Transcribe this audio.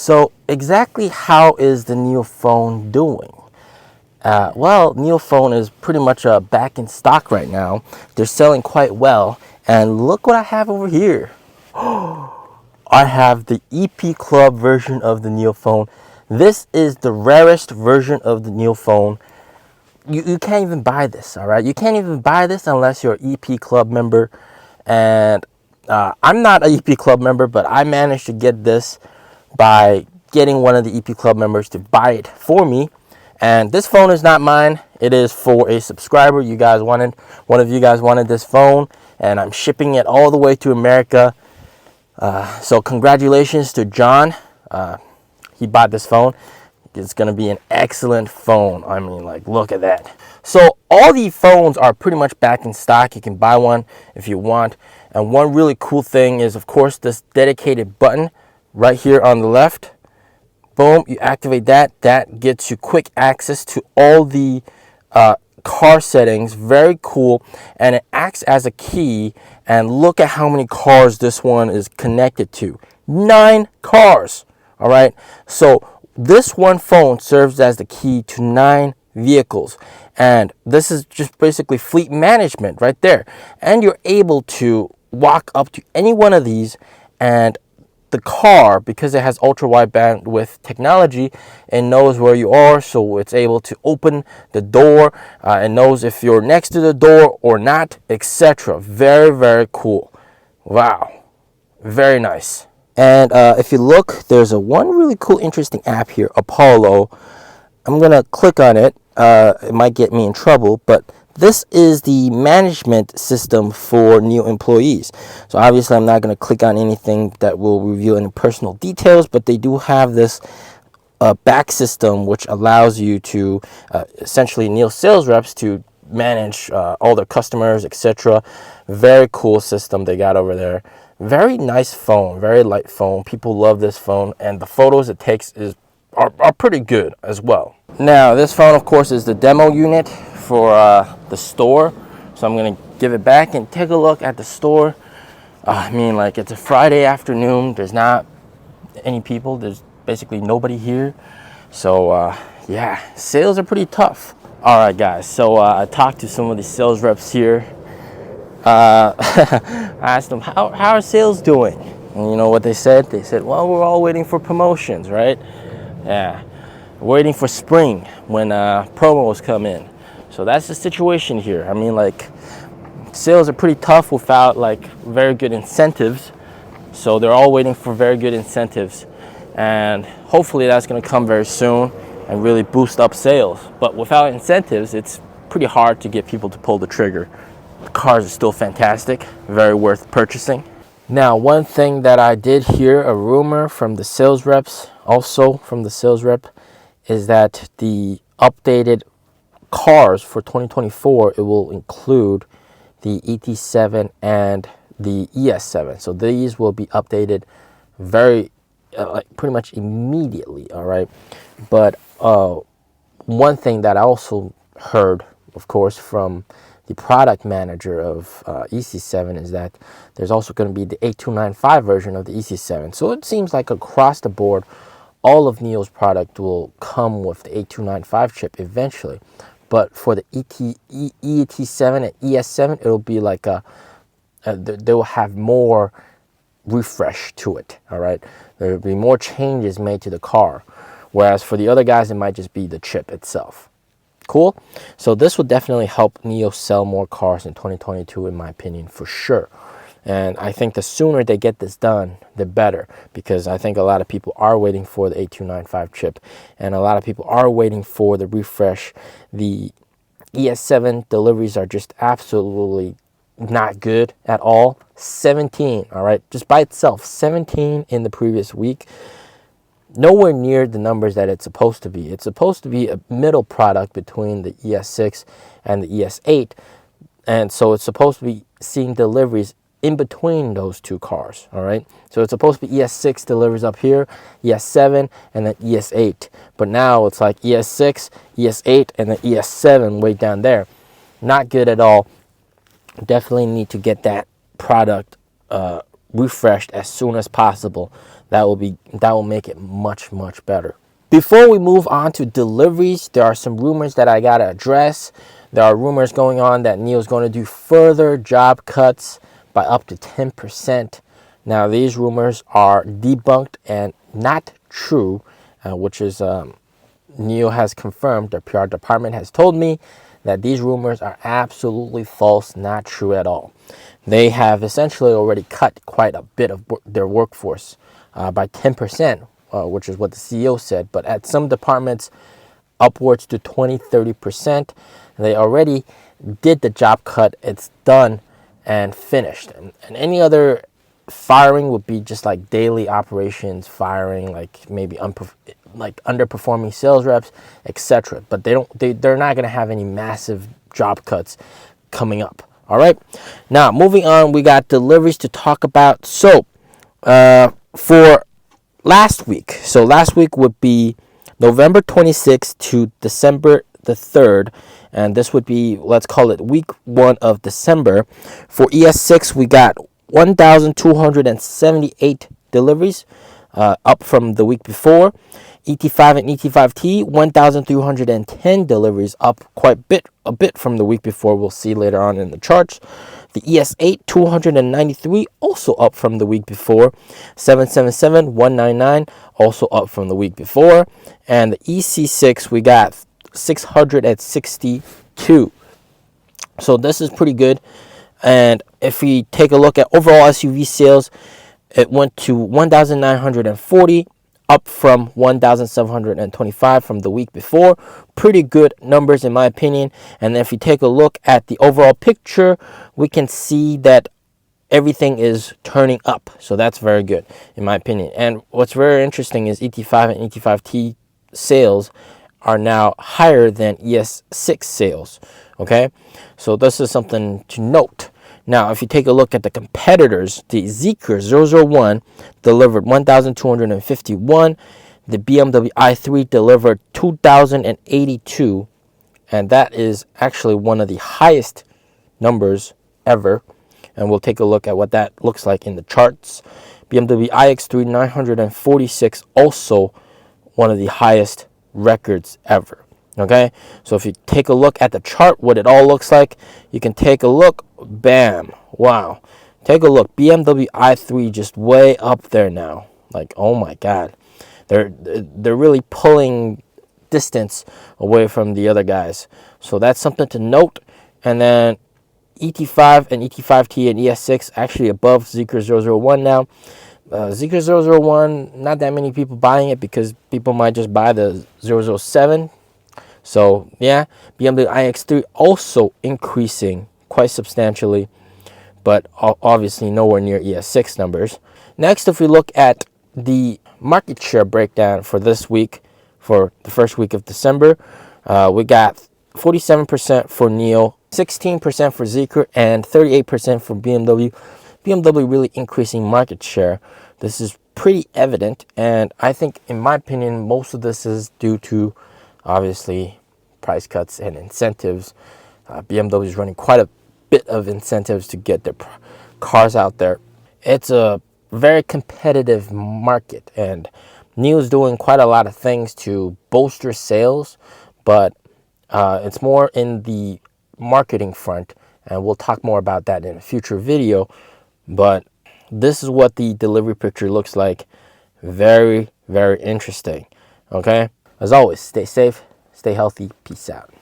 So exactly how is the NIO phone doing? Well, NIO phone is pretty much back in stock right now. They're selling quite well. And look what I have over here. I have the EP Club version of the NIO phone. This is the rarest version of the NIO phone. You can't even buy this, all right? You can't even buy this unless you're an EP Club member. And I'm not an EP Club member, but I managed to get this by getting one of the EP Club members to buy it for me. And this phone is not mine. It is for a subscriber. One of you guys wanted this phone, and I'm shipping it all the way to America. So congratulations to John. He bought this phone. It's going to be an excellent phone. I mean, like, look at that. So all the phones are pretty much back in stock. You can buy one if you want. And one really cool thing is, of course, this dedicated button right here on the left. Boom, you activate that. That gets you quick access to all the car settings. Very cool. And it acts as a key. And look at how many cars this one is connected to. 9 cars. All right. So this one phone serves as the key to 9 vehicles. And this is just basically fleet management right there. And you're able to walk up to any one of these, and the car, because it has ultra wide bandwidth technology, it knows where you are, so it's able to open the door. It knows if you're next to the door or not, etc. Very, very cool. Wow, very nice. And if you look, there's one really cool, interesting app here, Apollo. I'm gonna click on it. It might get me in trouble, but this is the management system for NIO employees. So obviously I'm not going to click on anything that will reveal any personal details, but they do have this back system which allows you to essentially NIO sales reps to manage all their customers, etc. Very cool system they got over there. Very nice phone, very light phone. People love this phone, and the photos it takes are pretty good as well. Now this phone, of course, is the demo unit for the store, so I'm gonna give it back and take a look at the store. I mean, like, it's a Friday afternoon. There's not any people. There's basically nobody here. So yeah, sales are pretty tough. All right, guys. So I talked to some of the sales reps here. I asked them how are sales doing, and you know what they said? They said, well, we're all waiting for promotions, right? Yeah, waiting for spring when promos come in. So that's the situation here. I mean, like, sales are pretty tough without like very good incentives. So they're all waiting for very good incentives, and hopefully that's going to come very soon and really boost up sales. But without incentives, it's pretty hard to get people to pull the trigger. The cars are still fantastic, very worth purchasing. Now, one thing that I did hear, a rumor from the sales reps, also from the sales rep, is that the updated cars for 2024, it will include the ET7 and the ES7. So these will be updated very like pretty much immediately. All right, but one thing that I also heard, of course, from the product manager of EC7 is that there's also going to be the 8295 version of the EC7. So it seems like across the board, all of NIO's product will come with the 8295 chip eventually. But for the ET7 and ES7, it'll be like they will have more refresh to it. All right, there will be more changes made to the car, whereas for the other guys, it might just be the chip itself. Cool. So this will definitely help NIO sell more cars in 2022, in my opinion, for sure. And I think the sooner they get this done, the better, because I think a lot of people are waiting for the 8295 chip, and a lot of people are waiting for the refresh. The ES7 deliveries are just absolutely not good at all. 17, all right, just by itself, 17 in the previous week. Nowhere near the numbers that it's supposed to be. It's supposed to be a middle product between the ES6 and the ES8, and so it's supposed to be seeing deliveries in between those two cars. All right, so it's supposed to be ES6 delivers up here, ES7, and then ES8, but now it's like ES6, ES8, and then ES7 way down there. Not good at all. Definitely need to get that product refreshed as soon as possible. That will make it much better. Before we move on to deliveries, there are some rumors that I gotta address. There are rumors going on that NIO is going to do further job cuts by up to 10%. Now, these rumors are debunked and not true, which is NIO has confirmed. Their PR department has told me that these rumors are absolutely false, not true at all. They have essentially already cut quite a bit of their workforce by 10%, which is what the CEO said. But at some departments, upwards to 20-30%. They already did the job cut. It's done and finished. And any other firing would be just like daily operations firing, like maybe underperforming sales reps, etc. But they're not going to have any massive job cuts coming up. All right. Now moving on, we got deliveries to talk about. So for last week, last week would be November 26th to December the 3rd, and this would be, let's call it week 1 of December. For ES6, we got 1,278 deliveries, up from the week before. ET5 and ET5T, 1,310 deliveries, up quite a bit from the week before. We'll see later on in the charts. The ES8, 293, also up from the week before. 777, 199, also up from the week before. And the EC6, we got 662. So this is pretty good. And if we take a look at overall SUV sales, it went to 1,940, up from 1,725 from the week before. Pretty good numbers in my opinion. And if you take a look at the overall picture, we can see that everything is turning up. So that's very good in my opinion. And what's very interesting is ET5 and ET5T sales are now higher than ES6 sales. Okay, so this is something to note. Now, if you take a look at the competitors, the Zeekr 001 delivered 1,251. The BMW i3 delivered 2,082. And that is actually one of the highest numbers ever. And we'll take a look at what that looks like in the charts. BMW iX3 946, also one of the highest records ever. Okay, so if you take a look at the chart, what it all looks like, you can take a look. Bam, wow, take a look. BMW i3 just way up there now. Like, oh my god, they're really pulling distance away from the other guys. So that's something to note. And then ET5 and ET5T and ES6 actually above Zeekr 001 now. Zeekr 001, not that many people buying it because people might just buy the 007. So yeah, BMW iX3 also increasing quite substantially, but obviously nowhere near ES6 numbers. Next, if we look at the market share breakdown for this week, for the first week of December, we got 47% for NIO, 16% for Zeekr, and 38% for BMW. BMW really increasing market share. This is pretty evident, and I think, in my opinion, most of this is due to obviously price cuts and incentives. BMW is running quite a bit of incentives to get their cars out there. It's a very competitive market, and NIO is doing quite a lot of things to bolster sales, but it's more in the marketing front, and we'll talk more about that in a future video. But this is what the delivery picture looks like. Very, very interesting. Okay, as always, stay safe, stay healthy, peace out.